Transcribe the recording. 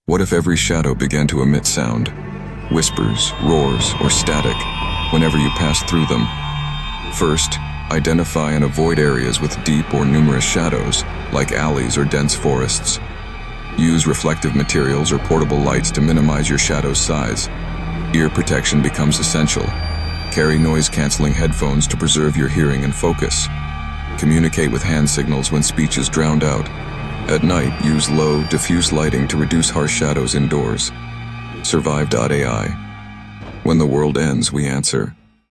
What if every shadow began to emit sound, whispers, roars, or static, whenever you pass through them? First, identify and avoid areas with deep or numerous shadows, like alleys or dense forests. Use reflective materials or portable lights to minimize your shadow's size. Ear protection becomes essential. Carry noise-canceling headphones to preserve your hearing and focus. Communicate with hand signals when speech is drowned out. At night, use low, diffuse lighting to reduce harsh shadows indoors. Survive.ai. When the world ends, we answer.